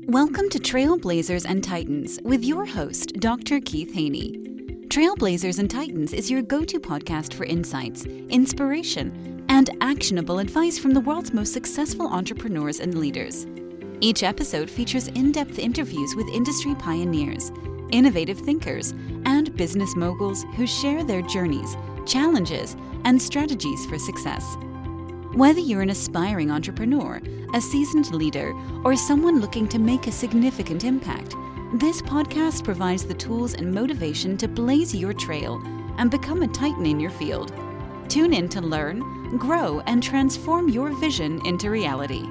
Welcome to Trailblazers and Titans with your host, Dr. Keith Haney. Trailblazers and Titans is your go-to podcast for insights, inspiration, and actionable advice from the world's most successful entrepreneurs and leaders. Each episode features in-depth interviews with industry pioneers, innovative thinkers, and business moguls who share their journeys, challenges, and strategies for success. Whether you're an aspiring entrepreneur, a seasoned leader, or someone looking to make a significant impact, this podcast provides the tools and motivation to blaze your trail and become a titan in your field. Tune in to learn, grow, and transform your vision into reality.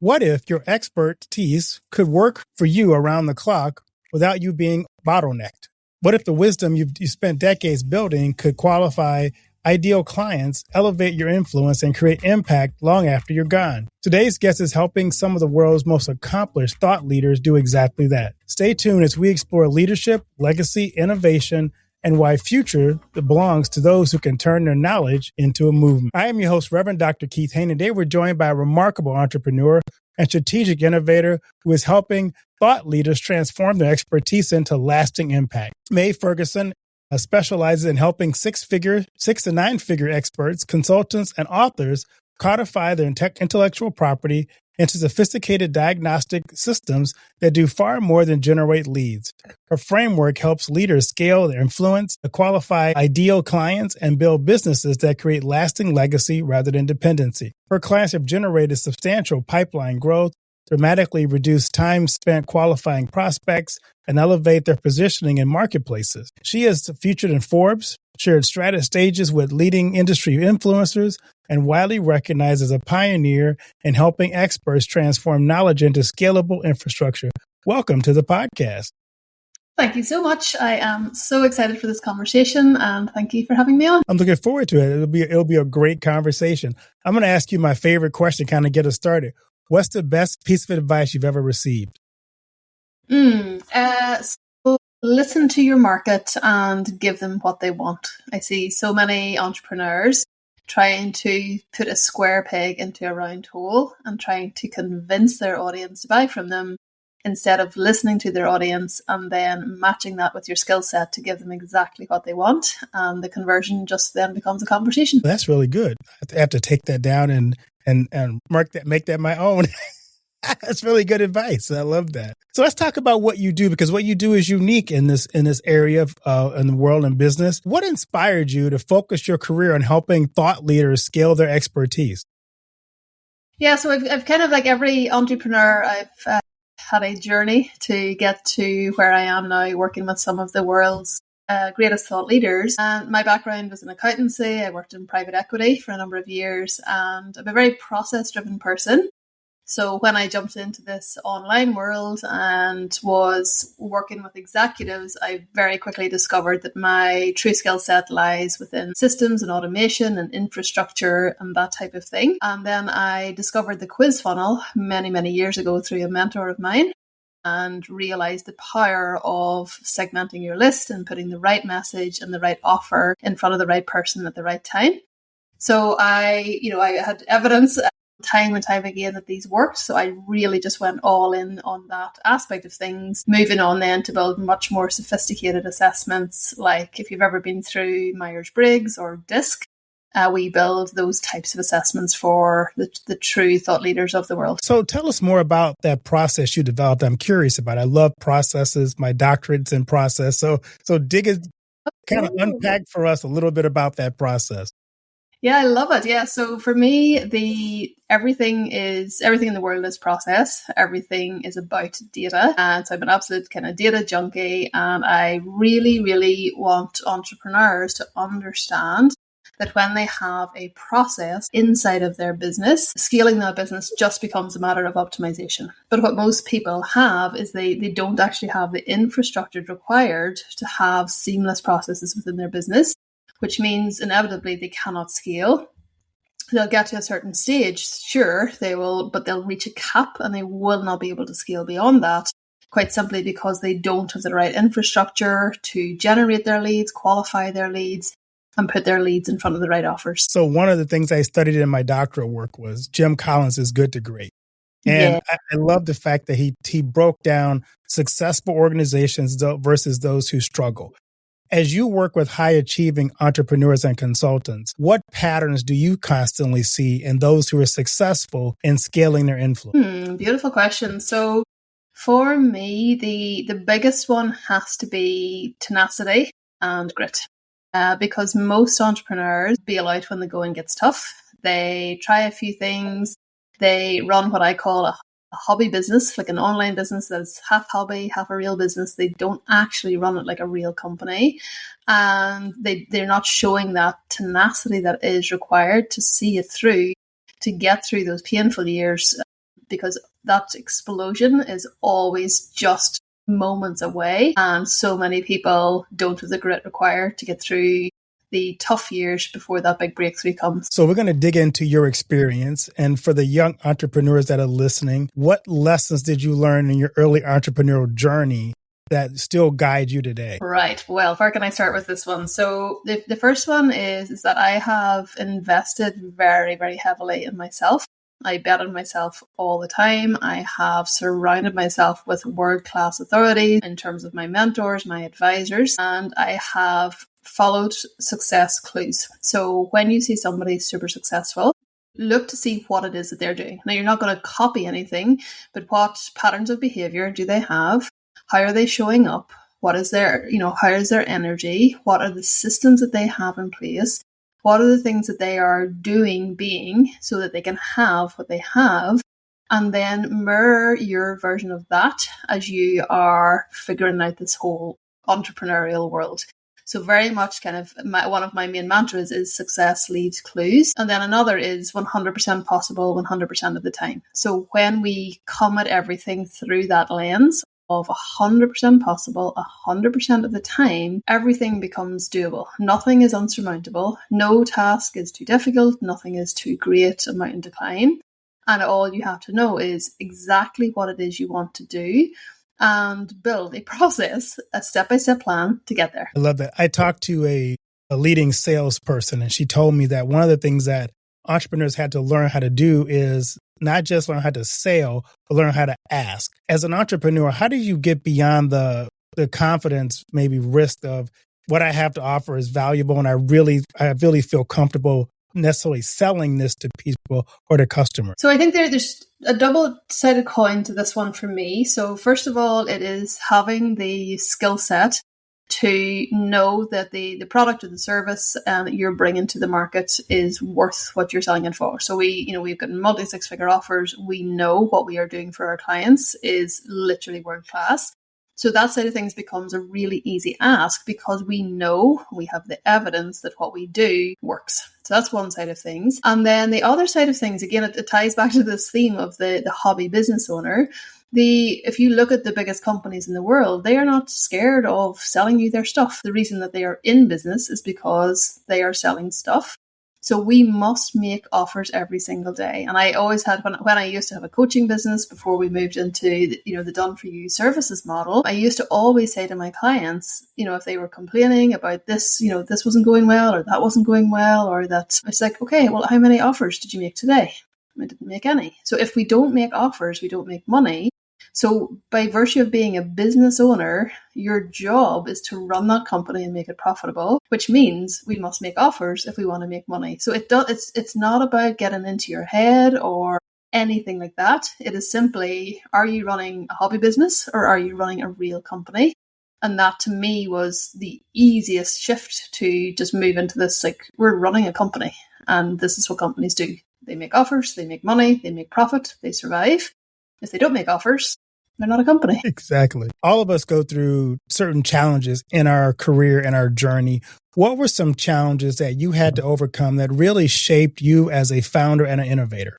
What if your expertise could work for you around the clock without you being bottlenecked? What if the wisdom you spent decades building could qualify ideal clients, elevate your influence, and create impact long after you're gone? Today's guest is helping some of the world's most accomplished thought leaders do exactly that. Stay tuned as we explore leadership, legacy, innovation, and why future belongs to those who can turn their knowledge into a movement. I am your host, Reverend Dr. Keith Haney. Today we're joined by a remarkable entrepreneur and strategic innovator who is helping thought leaders transform their expertise into lasting impact. Maeve Ferguson specializes in helping six to nine-figure experts, consultants, and authors codify their intellectual property into sophisticated diagnostic systems that do far more than generate leads. Her framework helps leaders scale their influence, qualify ideal clients, and build businesses that create lasting legacy rather than dependency. Her clients have generated substantial pipeline growth, dramatically reduce time spent qualifying prospects, and elevate their positioning in marketplaces. She is featured in Forbes, shared stages with leading industry influencers, and widely recognized as a pioneer in helping experts transform knowledge into scalable infrastructure. Welcome to the podcast. Thank you so much. I am so excited for this conversation, and thank you for having me on. I'm looking forward to it. It'll be a great conversation. I'm going to ask you my favorite question, kind of get us started. What's the best piece of advice you've ever received? So listen to your market and give them what they want. I see so many entrepreneurs trying to put a square peg into a round hole and trying to convince their audience to buy from them instead of listening to their audience and then matching that with your skill set to give them exactly what they want. And the conversion just then becomes a conversation. That's really good. I have to take that down and make that my own. That's really good advice. I love that. So let's talk about what you do, because what you do is unique in this area of in the world and business. What inspired you to focus your career on helping thought leaders scale their expertise? Yeah, so I've kind of, like every entrepreneur, I've had a journey to get to where I am now, working with some of the world's greatest thought leaders. And my background was in accountancy. I worked in private equity for a number of years, and I'm a very process-driven person. So when I jumped into this online world and was working with executives, I very quickly discovered that my true skill set lies within systems and automation and infrastructure and that type of thing. And then I discovered the quiz funnel many, many years ago through a mentor of mine, and realized the power of segmenting your list and putting the right message and the right offer in front of the right person at the right time. So I had evidence time and time again that these worked. So I really just went all in on that aspect of things, moving on then to build much more sophisticated assessments. Like if you've ever been through Myers-Briggs or DISC, we build those types of assessments for the true thought leaders of the world. So tell us more about that process you developed. I'm curious about it. I love processes. My doctorate's in process. So dig it, kind of unpack for us a little bit about that process. Yeah, I love it. Yeah. So for me, everything in the world is process. Everything is about data. And so I'm an absolute kind of data junkie. And I really, really want entrepreneurs to understand that when they have a process inside of their business, scaling that business just becomes a matter of optimization. But what most people have is they don't actually have the infrastructure required to have seamless processes within their business, which means inevitably they cannot scale. They'll get to a certain stage, sure, but they'll reach a cap and they will not be able to scale beyond that, quite simply because they don't have the right infrastructure to generate their leads, qualify their leads, and put their leads in front of the right offers. So one of the things I studied in my doctoral work was Jim Collins' Good to Great. And Yeah. I love the fact that he broke down successful organizations versus those who struggle. As you work with high achieving entrepreneurs and consultants, what patterns do you constantly see in those who are successful in scaling their influence? Beautiful question. So for me, the biggest one has to be tenacity and grit. Because most entrepreneurs bail out when the going gets tough. They try a few things. They run what I call a hobby business, like an online business that's half hobby, half a real business. They don't actually run it like a real company. And they're not showing that tenacity that is required to see it through, to get through those painful years, because that explosion is always just moments away. And so many people don't have the grit required to get through the tough years before that big breakthrough comes. So we're going to dig into your experience. And for the young entrepreneurs that are listening, what lessons did you learn in your early entrepreneurial journey that still guide you today? Right. Well, where can I start with this one? So the first one is that I have invested very, very heavily in myself. I bet on myself all the time. I have surrounded myself with world-class authorities in terms of my mentors, my advisors, and I have followed success clues. So when you see somebody super successful, look to see what it is that they're doing. Now, you're not going to copy anything, but what patterns of behavior do they have? How are they showing up? What is their, how is their energy? What are the systems that they have in place? What are the things that they are being, so that they can have what they have? And then mirror your version of that as you are figuring out this whole entrepreneurial world. So very much kind of one of my main mantras is success leaves clues. And then another is 100% possible 100% of the time. So when we come at everything through that lens of 100% possible 100% of the time, everything becomes doable. Nothing is unsurmountable. No task is too difficult. Nothing is too great a mountain to climb. And all you have to know is exactly what it is you want to do and build a process, a step-by-step plan to get there. I love that. I talked to a leading salesperson, and she told me that one of the things that entrepreneurs had to learn how to do is not just learn how to sell, but learn how to ask. As an entrepreneur, how do you get beyond the confidence, maybe risk of what I have to offer is valuable and I really feel comfortable necessarily selling this to people or to customers? So I think there's a double-sided coin to this one for me. So first of all, it is having the skill set to know that the product or the service that you're bringing to the market is worth what you're selling it for. So we've got multi-six-figure offers. We know what we are doing for our clients is literally world-class. So that side of things becomes a really easy ask because we know, we have the evidence that what we do works. So that's one side of things. And then the other side of things, again, it ties back to this theme of the hobby business owner. If you look at the biggest companies in the world, they are not scared of selling you their stuff. The reason that they are in business is because they are selling stuff. So we must make offers every single day. And I always had, when I used to have a coaching business before we moved into the done for you services model, I used to always say to my clients, if they were complaining about this, this wasn't going well, or that wasn't going well, or that, it's like, okay, well, how many offers did you make today? I didn't make any. So if we don't make offers, we don't make money. So by virtue of being a business owner, your job is to run that company and make it profitable, which means we must make offers if we want to make money. So it's not about getting into your head or anything like that. It is simply, are you running a hobby business or are you running a real company? And that to me was the easiest shift to just move into this, like, we're running a company and this is what companies do. They make offers, they make money, they make profit, they survive. If they don't make offers, they're not a company. Exactly. All of us go through certain challenges in our career and our journey. What were some challenges that you had to overcome that really shaped you as a founder and an innovator?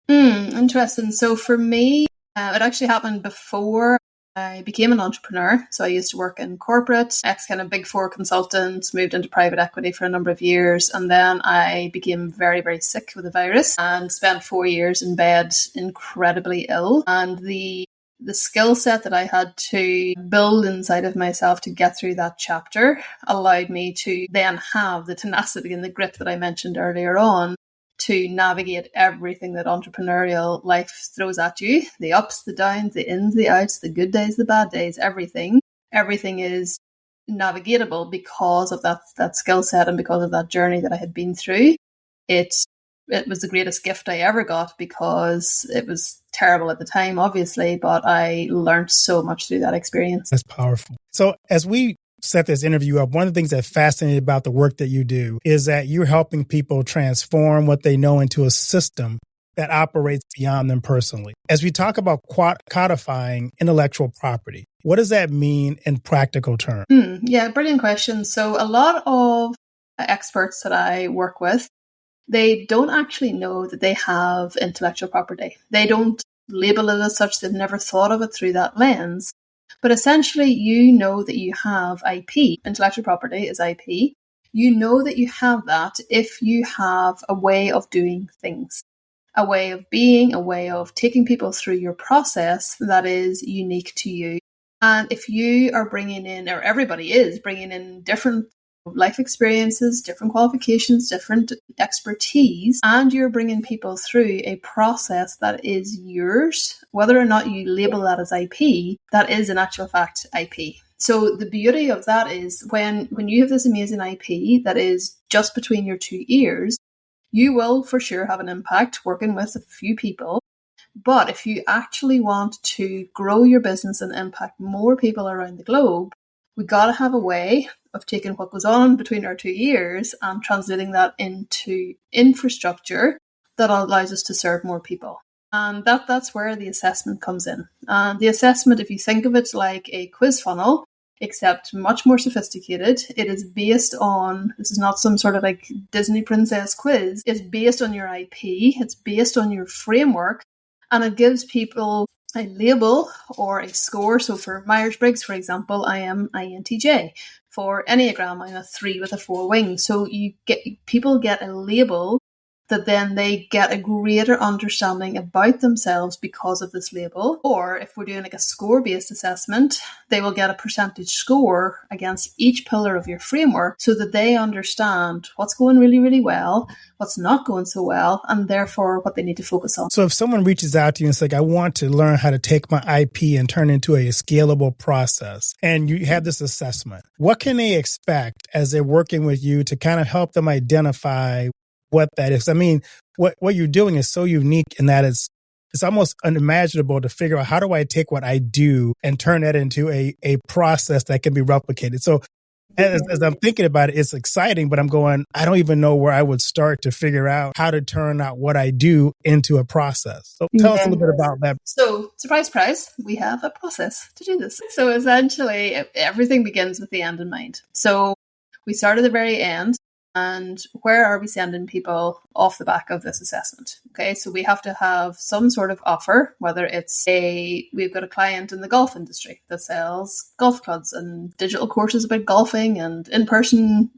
Interesting. So for me, it actually happened before I became an entrepreneur. So I used to work in corporate, kind of big four consultant, moved into private equity for a number of years. And then I became very, very sick with a virus and spent 4 years in bed, incredibly ill. And the skill set that I had to build inside of myself to get through that chapter allowed me to then have the tenacity and the grit that I mentioned earlier on to navigate everything that entrepreneurial life throws at you. The ups, the downs, the ins, the outs, the good days, the bad days, everything. Everything is navigatable because of that skill set and because of that journey that I had been through. It was the greatest gift I ever got because it was terrible at the time, obviously, but I learned so much through that experience. That's powerful. So as we set this interview up, one of the things that fascinated about the work that you do is that you're helping people transform what they know into a system that operates beyond them personally. As we talk about codifying intellectual property, what does that mean in practical terms? Yeah, brilliant question. So a lot of experts that I work with, they don't actually know that they have intellectual property. They don't label it as such. They've never thought of it through that lens. But essentially, you know that you have IP. Intellectual property is IP. You know that you have that if you have a way of doing things, a way of being, a way of taking people through your process that is unique to you. And if you are bringing in, or everybody is bringing in different life experiences, different qualifications, different expertise, and you're bringing people through a process that is yours, whether or not you label that as IP, that is in actual fact IP. So the beauty of that is when you have this amazing IP that is just between your two ears, you will for sure have an impact working with a few people. But if you actually want to grow your business and impact more people around the globe, we got to have a way of taking what goes on between our two ears and translating that into infrastructure that allows us to serve more people. And that's where the assessment comes in. And the assessment, if you think of it like a quiz funnel, except much more sophisticated, it is based on, this is not some sort of like Disney princess quiz, it's based on your IP, it's based on your framework, and it gives people a label or a score. So for Myers-Briggs, for example, I am INTJ. For Enneagram, I'm a 3 with a 4 wing. So people get a label that then they get a greater understanding about themselves because of this label. Or if we're doing like a score-based assessment, they will get a percentage score against each pillar of your framework so that they understand what's going really, really well, what's not going so well, and therefore what they need to focus on. So if someone reaches out to you and says, like, I want to learn how to take my IP and turn it into a scalable process, and you have this assessment, what can they expect as they're working with you to kind of help them identify what that is? I mean, what you're doing is so unique in that it's almost unimaginable to figure out how do I take what I do and turn that into a process that can be replicated. So as I'm thinking about it, it's exciting, but I'm going, I don't even know where I would start to figure out how to turn out what I do into a process. So tell us a little bit about that. So surprise, surprise, we have a process to do this. So essentially everything begins with the end in mind. So we start at the very end. And where are we sending people off the back of this assessment? Okay, so we have to have some sort of offer, whether it's we've got a client in the golf industry that sells golf clubs and digital courses about golfing and in-person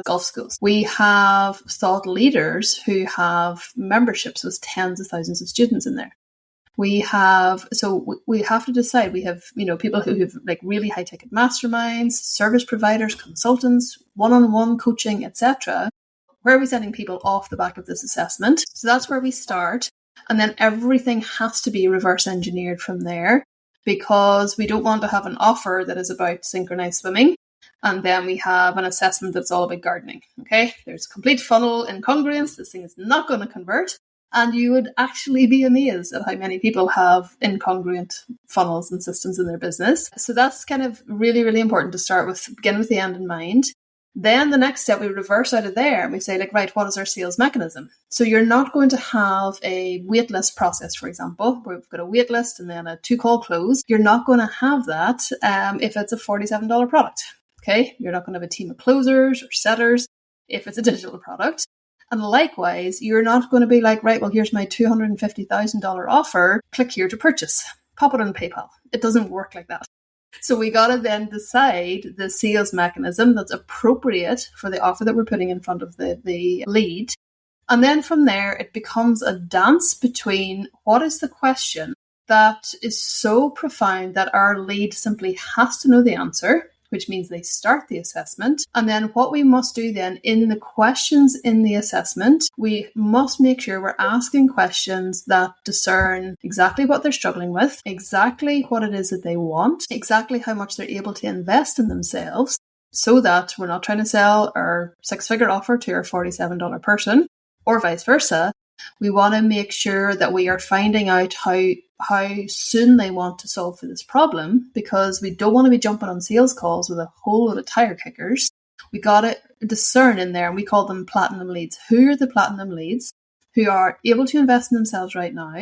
golf schools. We have thought leaders who have memberships with tens of thousands of students in there. We have to decide. We have, people who have like really high ticket masterminds, service providers, consultants, one-on-one coaching, etc. Where are we sending people off the back of this assessment? So that's where we start. And then everything has to be reverse engineered from there because we don't want to have an offer that is about synchronized swimming. And then we have an assessment that's all about gardening. Okay. There's complete funnel incongruence. This thing is not going to convert. And you would actually be amazed at how many people have incongruent funnels and systems in their business. So that's kind of really, really important to start with, begin with the end in mind. Then the next step, we reverse out of there and we say, like, right, what is our sales mechanism? So you're not going to have a wait list process, for example, where we've got a wait list and then a 2-call close. You're not going to have that if it's a $47 product. Okay, you're not going to have a team of closers or setters if it's a digital product. And likewise, you're not going to be like, right, well, here's my $250,000 offer. Click here to purchase. Pop it on PayPal. It doesn't work like that. So we got to then decide the sales mechanism that's appropriate for the offer that we're putting in front of the lead. And then from there, it becomes a dance between what is the question that is so profound that our lead simply has to know the answer. which means they start the assessment. And then what we must do then in the questions in the assessment, we must make sure we're asking questions that discern exactly what they're struggling with, exactly what it is that they want, exactly how much they're able to invest in themselves, so that we're not trying to sell our 6-figure offer to our $47 person or vice versa. We want to make sure that we are finding out how soon they want to solve for this problem, because we don't want to be jumping on sales calls with a whole lot of tire kickers. We got to discern in there, and we call them platinum leads. Who are the platinum leads who are able to invest in themselves right now?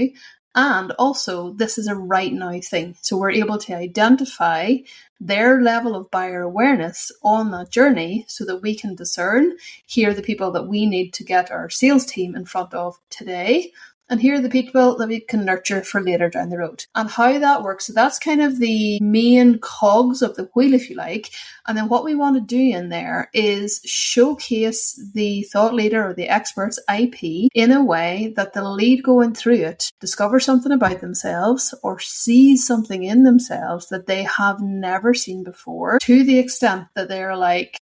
And also, this is a right now thing. So we're able to identify their level of buyer awareness on that journey so that we can discern, here are the people that we need to get our sales team in front of today. And here are the people that we can nurture for later down the road. And how that works, so that's kind of the main cogs of the wheel, if you like. And then what we want to do in there is showcase the thought leader or the expert's IP in a way that the lead going through it discovers something about themselves or sees something in themselves that they have never seen before, to the extent that they're like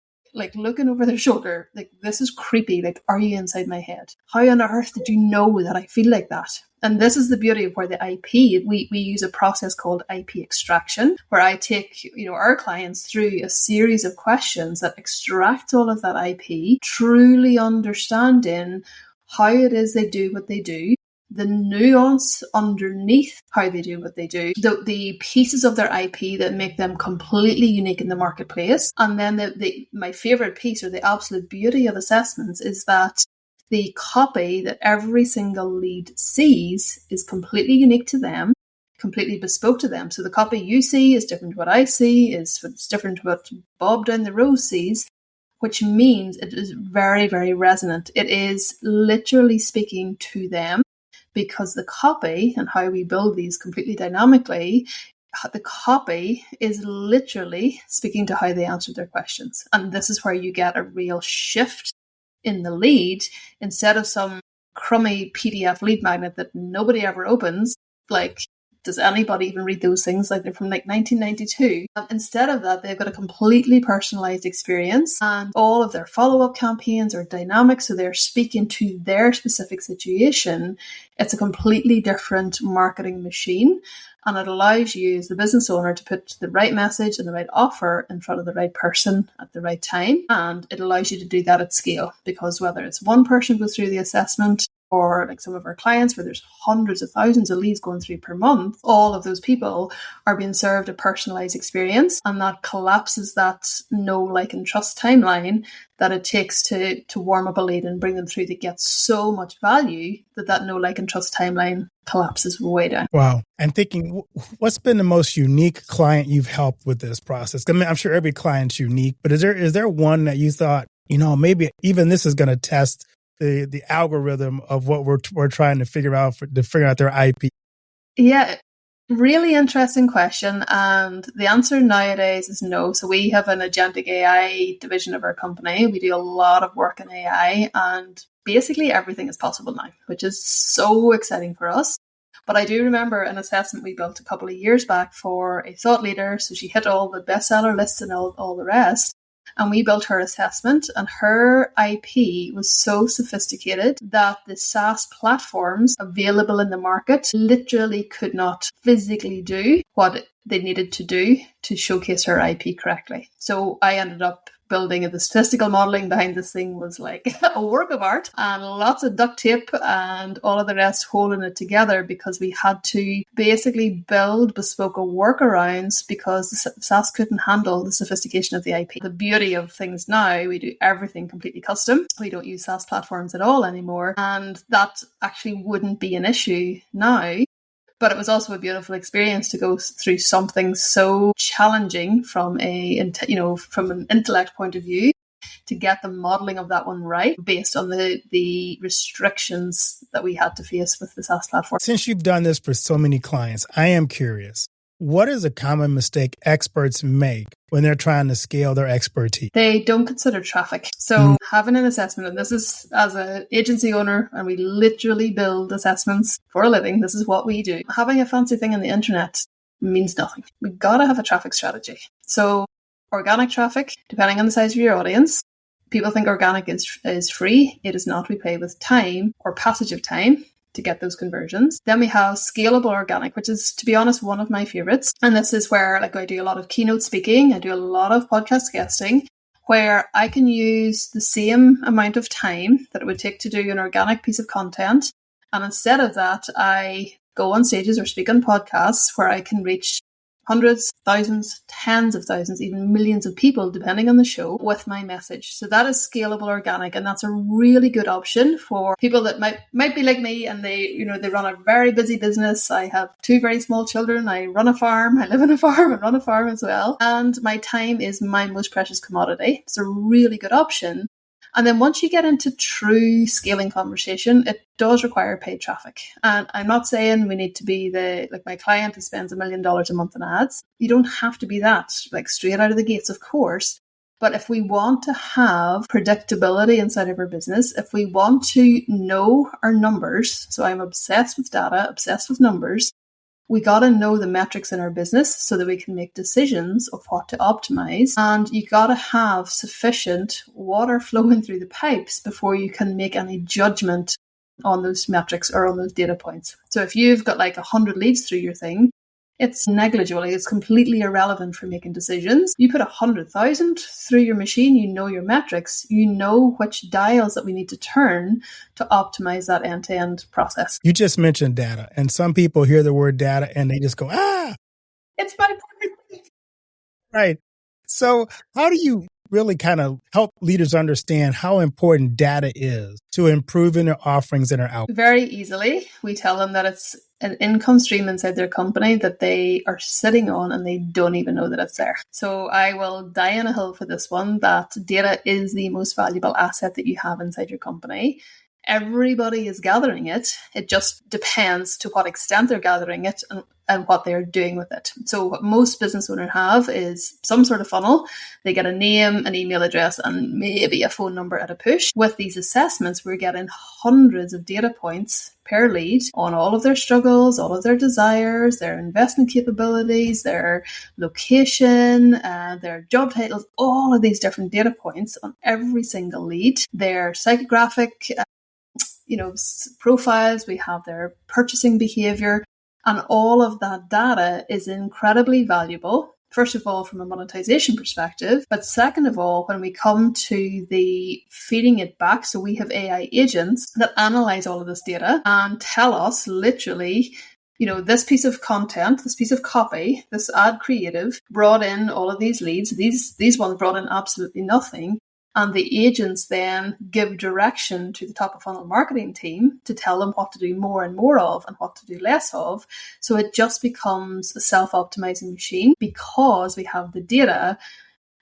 looking over their shoulder, like, this is creepy. Like, are you inside my head? How on earth did you know that I feel like that? And this is the beauty of where the IP, we use a process called IP extraction, where I take, our clients through a series of questions that extract all of that IP, truly understanding how it is they do what they do, the nuance underneath how they do what they do, the pieces of their IP that make them completely unique in the marketplace. And then my favorite piece, or the absolute beauty of assessments, is that the copy that every single lead sees is completely unique to them, completely bespoke to them. So the copy you see is different to what I see, it's different to what Bob down the road sees, which means it is very, very resonant. It is literally speaking to them, because the copy, and how we build these completely dynamically, the copy is literally speaking to how they answered their questions. And this is where you get a real shift in the lead. Instead of some crummy PDF lead magnet that nobody ever opens, like, does anybody even read those things? Like, they're from 1992. Instead of that, they've got a completely personalized experience, and all of their follow-up campaigns are dynamic. So they're speaking to their specific situation. It's a completely different marketing machine. And it allows you as the business owner to put the right message and the right offer in front of the right person at the right time. And it allows you to do that at scale, because whether it's one person goes through the assessment, or like some of our clients where there's hundreds of thousands of leads going through per month, all of those people are being served a personalized experience, and that collapses that know, like, and trust timeline that it takes to warm up a lead and bring them through to get so much value that know, like, and trust timeline collapses way down. Wow. And thinking, what's been the most unique client you've helped with this process? I mean, I'm sure every client's unique, but is there one that you thought, maybe even this is going to test the algorithm of what we're trying to figure out to figure out their IP? Yeah, really interesting question. And the answer nowadays is no. So we have an agentic AI division of our company. We do a lot of work in AI, and basically everything is possible now, which is so exciting for us. But I do remember an assessment we built a couple of years back for a thought leader. So she hit all the bestseller lists and all the rest. And we built her assessment, and her IP was so sophisticated that the SaaS platforms available in the market literally could not physically do what they needed to do to showcase her IP correctly. So I ended up building the statistical modeling behind this thing was like a work of art, and lots of duct tape and all of the rest holding it together, because we had to basically build bespoke workarounds because the SaaS couldn't handle the sophistication of the IP. The beauty of things now, we do everything completely custom. We don't use SaaS platforms at all anymore, and that actually wouldn't be an issue now. But it was also a beautiful experience to go through something so challenging from from an intellect point of view, to get the modeling of that one right based on the restrictions that we had to face with the SaaS platform. Since you've done this for so many clients, I am curious, what is a common mistake experts make when they're trying to scale their expertise? They don't consider traffic. So having an assessment, and this is as an agency owner, and we literally build assessments for a living. This is what we do. Having a fancy thing on the internet means nothing. We've got to have a traffic strategy. So organic traffic, depending on the size of your audience. People think organic is free. It is not. We pay with time or passage of time to get those conversions. Then we have scalable organic, which is, to be honest, one of my favorites. And this is where I do a lot of keynote speaking. I do a lot of podcast guesting, where I can use the same amount of time that it would take to do an organic piece of content. And instead of that, I go on stages or speak on podcasts where I can reach hundreds, thousands, tens of thousands, even millions of people, depending on the show, with my message. So that is scalable organic, and that's a really good option for people that might be like me, and they run a very busy business. I have 2 very small children. I run a farm. I live on a farm and run a farm as well. And my time is my most precious commodity. It's a really good option. And then once you get into true scaling conversation, it does require paid traffic. And I'm not saying we need to be my client who spends $1 million a month on ads. You don't have to be that, straight out of the gates, of course. But if we want to have predictability inside of our business, if we want to know our numbers, so I'm obsessed with data, obsessed with numbers, we got to know the metrics in our business so that we can make decisions of what to optimize. And you got to have sufficient water flowing through the pipes before you can make any judgment on those metrics or on those data points. So if you've got 100 leads through your thing, it's negligible. It's completely irrelevant for making decisions. You put 100,000 through your machine, you know your metrics, you know which dials that we need to turn to optimize that end-to-end process. You just mentioned data, and some people hear the word data and they just go, It's my perfect. Right. So how do you really kind of help leaders understand how important data is to improving their offerings and their outcomes? Very easily. We tell them that it's an income stream inside their company that they are sitting on and they don't even know that it's there. So I will die on a hill for this one, that data is the most valuable asset that you have inside your company. Everybody is gathering it. It just depends to what extent they're gathering it and what they're doing with it. So what most business owners have is some sort of funnel. They get a name, an email address, and maybe a phone number at a push. With these assessments, we're getting hundreds of data points per lead on all of their struggles, all of their desires, their investment capabilities, their location, their job titles, all of these different data points on every single lead, their psychographic profiles, we have their purchasing behavior, and all of that data is incredibly valuable. First of all, from a monetization perspective, but second of all, when we come to the feeding it back, so we have AI agents that analyze all of this data and tell us literally, this piece of content, this piece of copy, this ad creative brought in all of these leads. These ones brought in absolutely nothing. And the agents then give direction to the top of funnel marketing team to tell them what to do more and more of and what to do less of. So it just becomes a self-optimizing machine because we have the data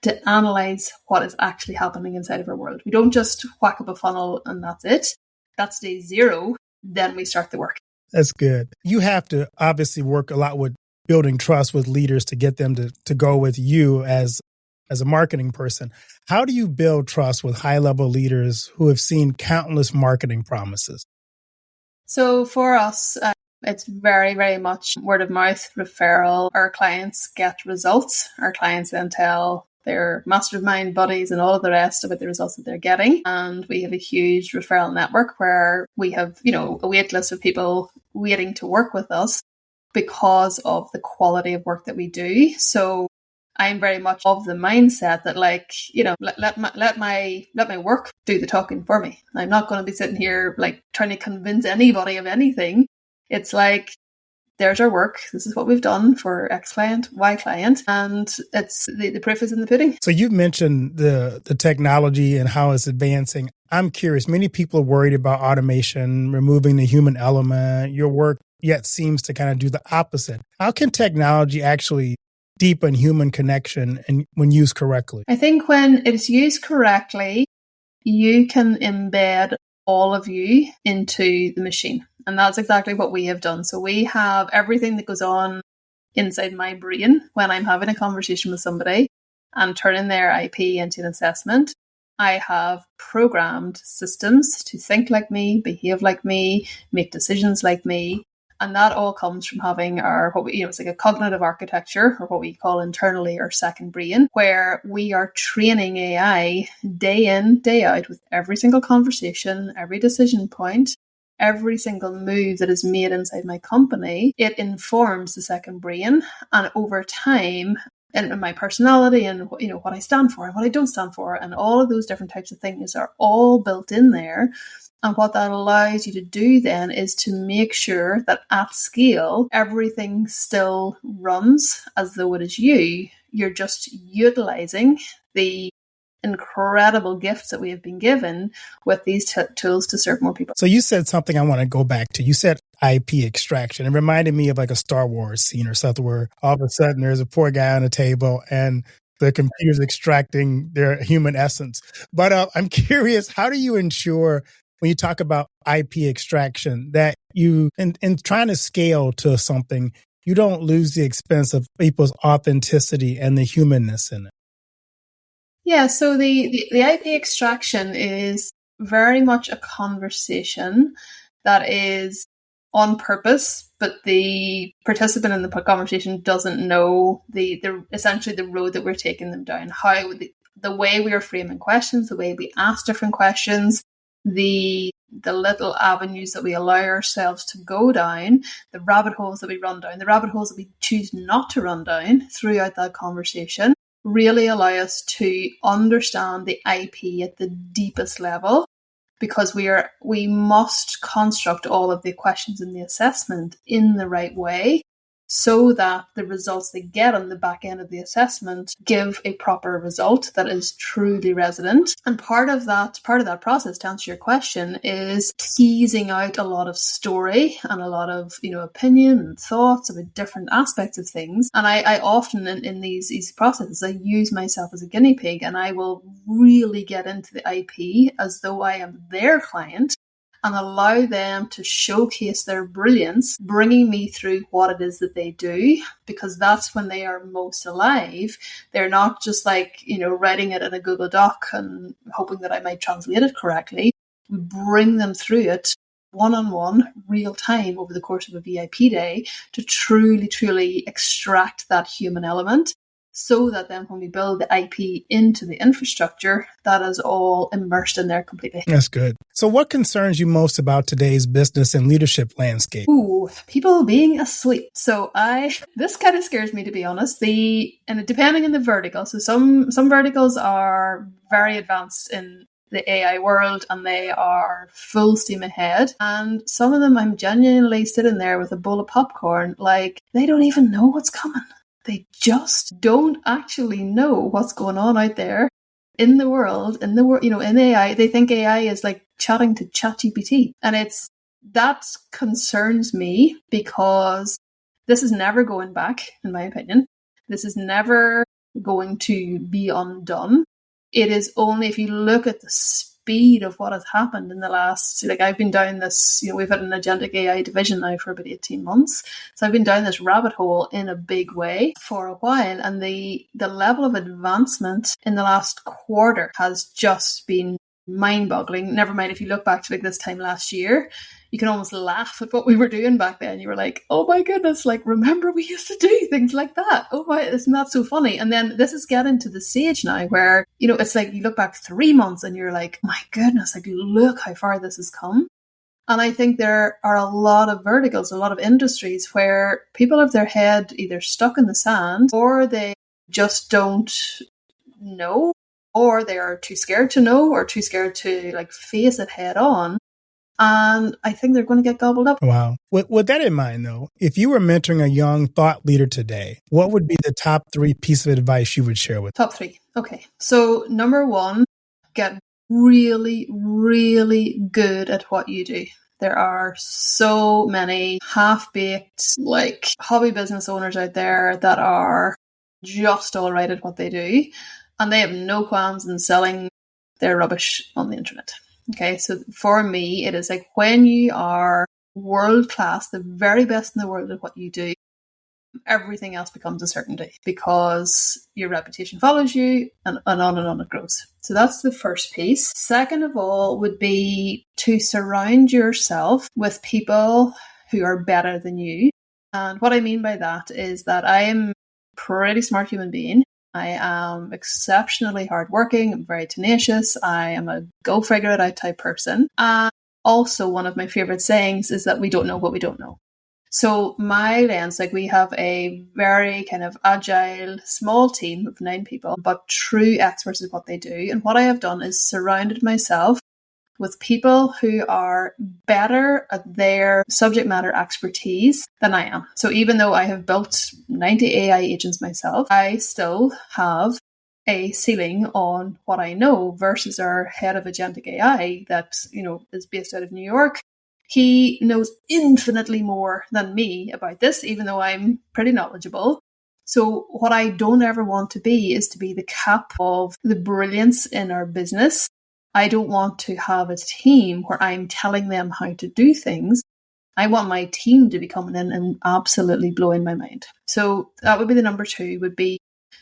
to analyze what is actually happening inside of our world. We don't just whack up a funnel and that's it. That's day 0. Then we start the work. That's good. You have to obviously work a lot with building trust with leaders to get them to go with you as a marketing person. How do you build trust with high-level leaders who have seen countless marketing promises? So for us, it's very, very much word of mouth, referral. Our clients get results. Our clients then tell their mastermind buddies and all of the rest about the results that they're getting. And we have a huge referral network where we have, a wait list of people waiting to work with us because of the quality of work that we do. So I'm very much of the mindset that let my work do the talking for me. I'm not going to be sitting here trying to convince anybody of anything. It's there's our work. This is what we've done for X client, Y client, and it's the proof is in the pudding. So you've mentioned the technology and how it's advancing. I'm curious, many people are worried about automation, removing the human element. Your work yet seems to kind of do the opposite. How can technology actually deepen human connection and when used correctly? I think when it's used correctly, you can embed all of you into the machine. And that's exactly what we have done. So we have everything that goes on inside my brain when I'm having a conversation with somebody and turning their IP into an assessment. I have programmed systems to think like me, behave like me, make decisions like me. And that all comes from having it's like a cognitive architecture, or what we call internally our second brain, where we are training AI day in, day out with every single conversation, every decision point, every single move that is made inside my company. It informs the second brain. And over time, and my personality and what I stand for and what I don't stand for, and all of those different types of things are all built in there. And what that allows you to do then is to make sure that at scale, everything still runs as though it is you. You're just utilizing the incredible gifts that we have been given with these tools to serve more people. So you said something I want to go back to. You said IP extraction. It reminded me of like a Star Wars scene or something where all of a sudden there's a poor guy on a table and the computer's extracting their human essence. But I'm curious, how do you ensure when you talk about IP extraction that you, in trying to scale to something, you don't lose the expense of people's authenticity and the humanness in it? Yeah, so the IP extraction is very much a conversation that is on purpose, but the participant in the conversation doesn't know the essentially the road that we're taking them down, how the way we are framing questions, the way we ask different questions, the little avenues that we allow ourselves to go down, the rabbit holes that we run down, the rabbit holes that we choose not to run down throughout that conversation, really allow us to understand the IP at the deepest level, because we must construct all of the questions in the assessment in the right way so that the results they get on the back end of the assessment give a proper result that is truly resident. And part of that process, to answer your question, is teasing out a lot of story and a lot of, opinion and thoughts about different aspects of things. And I often in these processes, I use myself as a guinea pig, and I will really get into the IP as though I am their client and allow them to showcase their brilliance, bringing me through what it is that they do, because that's when they are most alive. They're not just writing it in a Google Doc and hoping that I might translate it correctly. We bring them through it one-on-one, real time over the course of a VIP day to truly, truly extract that human element, so that then when we build the IP into the infrastructure, that is all immersed in there completely. That's good. So what concerns you most about today's business and leadership landscape? Ooh, people being asleep. So this kind of scares me, to be honest. And depending on the vertical. So some verticals are very advanced in the AI world and they are full steam ahead. And some of them I'm genuinely sitting there with a bowl of popcorn, like they don't even know what's coming. They just don't actually know what's going on out there in the world, in AI. They think AI is like chatting to ChatGPT. And that concerns me, because this is never going back, in my opinion. This is never going to be undone. It is only, if you look at the speed of what has happened in the last, I've been down this, we've had an agentic AI division now for about 18 months. So I've been down this rabbit hole in a big way for a while. And the level of advancement in the last quarter has just been mind-boggling. Never mind, if you look back to this time last year, you can almost laugh at what we were doing back then. You were like, oh my goodness, remember we used to do things like that. Oh my, isn't that so funny? And then this is getting to the stage now where, it's like you look back 3 months and you're like, my goodness, look how far this has come. And I think there are a lot of verticals, a lot of industries where people have their head either stuck in the sand, or they just don't know, or they are too scared to know, or too scared to face it head on. And I think they're going to get gobbled up. Wow. With that in mind, though, if you were mentoring a young thought leader today, what would be the top 3 pieces of advice you would share with them? Top 3. Okay. So number 1, get really, really good at what you do. There are so many half-baked, hobby business owners out there that are just all right at what they do. And they have no qualms in selling their rubbish on the internet. Okay, so for me, it is when you are world class, the very best in the world at what you do, everything else becomes a certainty, because your reputation follows you, and on it goes. So that's the first piece. Second of all would be to surround yourself with people who are better than you. And what I mean by that is that I am a pretty smart human being. I am exceptionally hardworking. I'm very tenacious. I am a go figure it out type person. And also one of my favorite sayings is that we don't know what we don't know. So my lens, like we have a very kind of agile, small team of 9 people, but true experts at what they do. And what I have done is surrounded myself with people who are better at their subject matter expertise than I am. So even though I have built 90 AI agents myself, I still have a ceiling on what I know versus our head of agentic AI that, is based out of New York. He knows infinitely more than me about this, even though I'm pretty knowledgeable. So what I don't ever want to be is to be the cap of the brilliance in our business. I don't want to have a team where I'm telling them how to do things. I want my team to be coming in and absolutely blowing my mind. So that would be the number 2, would be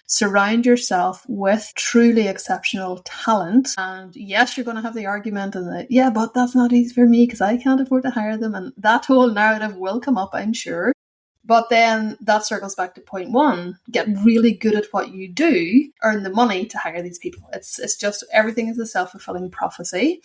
surround yourself with truly exceptional talent. And yes, you're going to have the argument and the, yeah, but that's not easy for me because I can't afford to hire them. And that whole narrative will come up, I'm sure. But then that circles back to point 1, get really good at what you do, earn the money to hire these people. It's just everything is a self-fulfilling prophecy.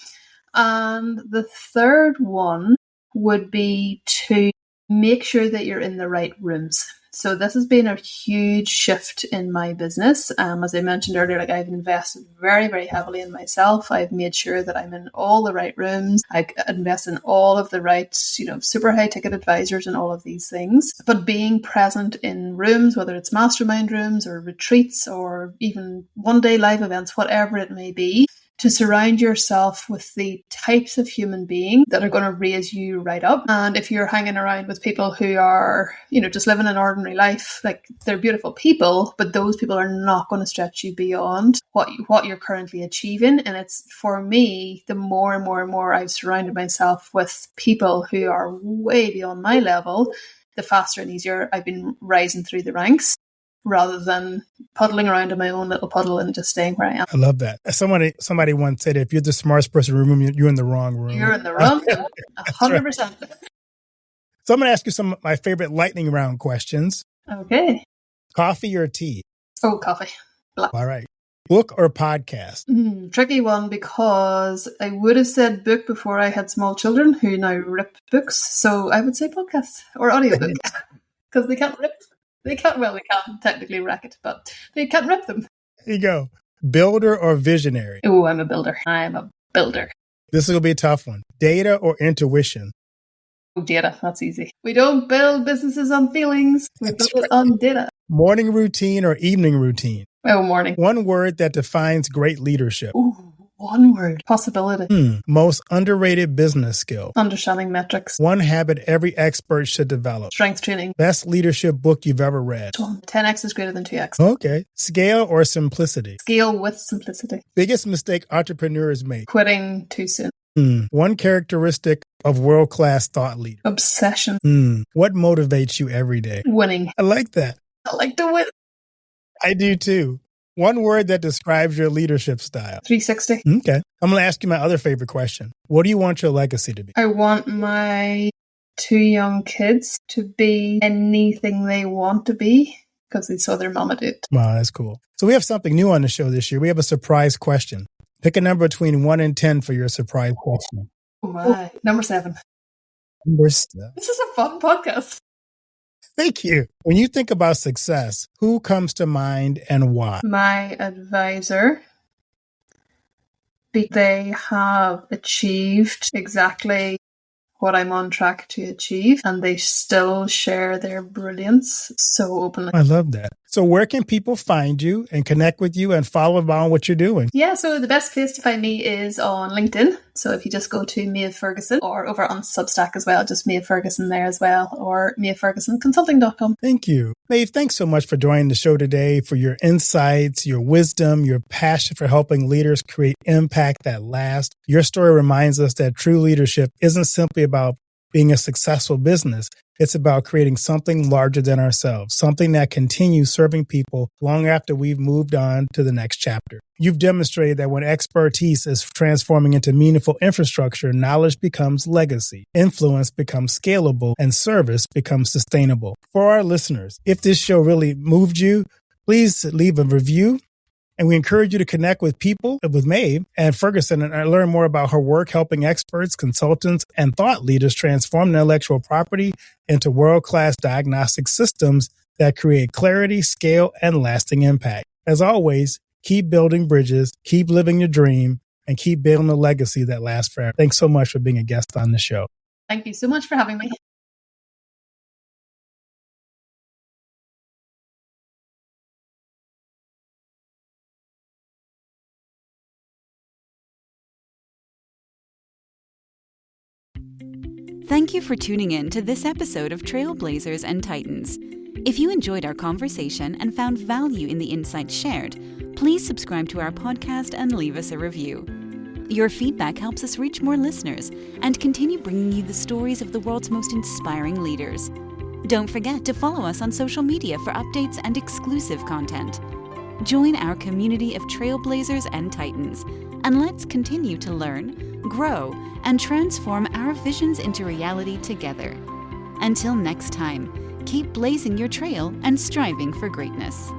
And the third one would be to make sure that you're in the right rooms. So this has been a huge shift in my business. As I mentioned earlier, I've invested very, very heavily in myself. I've made sure that I'm in all the right rooms. I invest in all of the right, super high ticket advisors and all of these things. But being present in rooms, whether it's mastermind rooms or retreats or even one-day live events, whatever it may be, to surround yourself with the types of human beings that are going to raise you right up. And if you're hanging around with people who are, just living an ordinary life, they're beautiful people, but those people are not going to stretch you beyond what you're currently achieving. And it's, for me, the more and more and more I've surrounded myself with people who are way beyond my level, the faster and easier I've been rising through the ranks, rather than puddling around in my own little puddle and just staying where I am. I love that. Somebody once said, if you're the smartest person in the room, you're in the wrong room. You're in the wrong room, 100%. So I'm going to ask you some of my favorite lightning round questions. Okay. Coffee or tea? Oh, coffee. Black. All right. Book or podcast? Tricky one, because I would have said book before I had small children who now rip books. So I would say podcast or audiobook, because they can't rip. They can technically wreck it, but they can't rip them. There you go. Builder or visionary? Oh, I'm a builder. This is going to be a tough one. Data or intuition? Oh, data. That's easy. We don't build businesses on feelings. We build it on data. Morning routine or evening routine? Oh, morning. One word that defines great leadership. Ooh, one word. Possibility. Most underrated business skill. Understanding metrics. One habit every expert should develop. Strength training. Best leadership book you've ever read. 10x is greater than 2x. Okay. Scale or simplicity? Scale with simplicity. Biggest mistake entrepreneurs make? Quitting too soon. One characteristic of world-class thought leader? Obsession. What motivates you every day? Winning. I like that. I like to win. I do too. One word that describes your leadership style. 360. Okay. I'm going to ask you my other favorite question. What do you want your legacy to be? I want my 2 young kids to be anything they want to be because they saw their mama do it. Wow, that's cool. So we have something new on the show this year. We have a surprise question. Pick a number between 1 and 10 for your surprise question. Oh my. Number 7. This is a fun podcast. Thank you. When you think about success, who comes to mind and why? My advisor. They have achieved exactly what I'm on track to achieve, and they still share their brilliance so openly. I love that. So where can people find you and connect with you and follow along what you're doing? Yeah, so the best place to find me is on LinkedIn. So if you just go to Maeve Ferguson, or over on Substack as well, just Maeve Ferguson there as well, or maevefergusonconsulting.com. Thank you. Maeve, thanks so much for joining the show today, for your insights, your wisdom, your passion for helping leaders create impact that lasts. Your story reminds us that true leadership isn't simply about being a successful business. It's about creating something larger than ourselves, something that continues serving people long after we've moved on to the next chapter. You've demonstrated that when expertise is transforming into meaningful infrastructure, knowledge becomes legacy, influence becomes scalable, and service becomes sustainable. For our listeners, if this show really moved you, please leave a review. And we encourage you to connect with people, with Maeve and Ferguson, and learn more about her work helping experts, consultants, and thought leaders transform intellectual property into world-class diagnostic systems that create clarity, scale, and lasting impact. As always, keep building bridges, keep living your dream, and keep building a legacy that lasts forever. Thanks so much for being a guest on the show. Thank you so much for having me. Thank you for tuning in to this episode of Trailblazers and Titans. If you enjoyed our conversation and found value in the insights shared, please subscribe to our podcast and leave us a review. Your feedback helps us reach more listeners and continue bringing you the stories of the world's most inspiring leaders. Don't forget to follow us on social media for updates and exclusive content. Join our community of Trailblazers and Titans, and let's continue to learn, grow, and transform our visions into reality together. Until next time, keep blazing your trail and striving for greatness.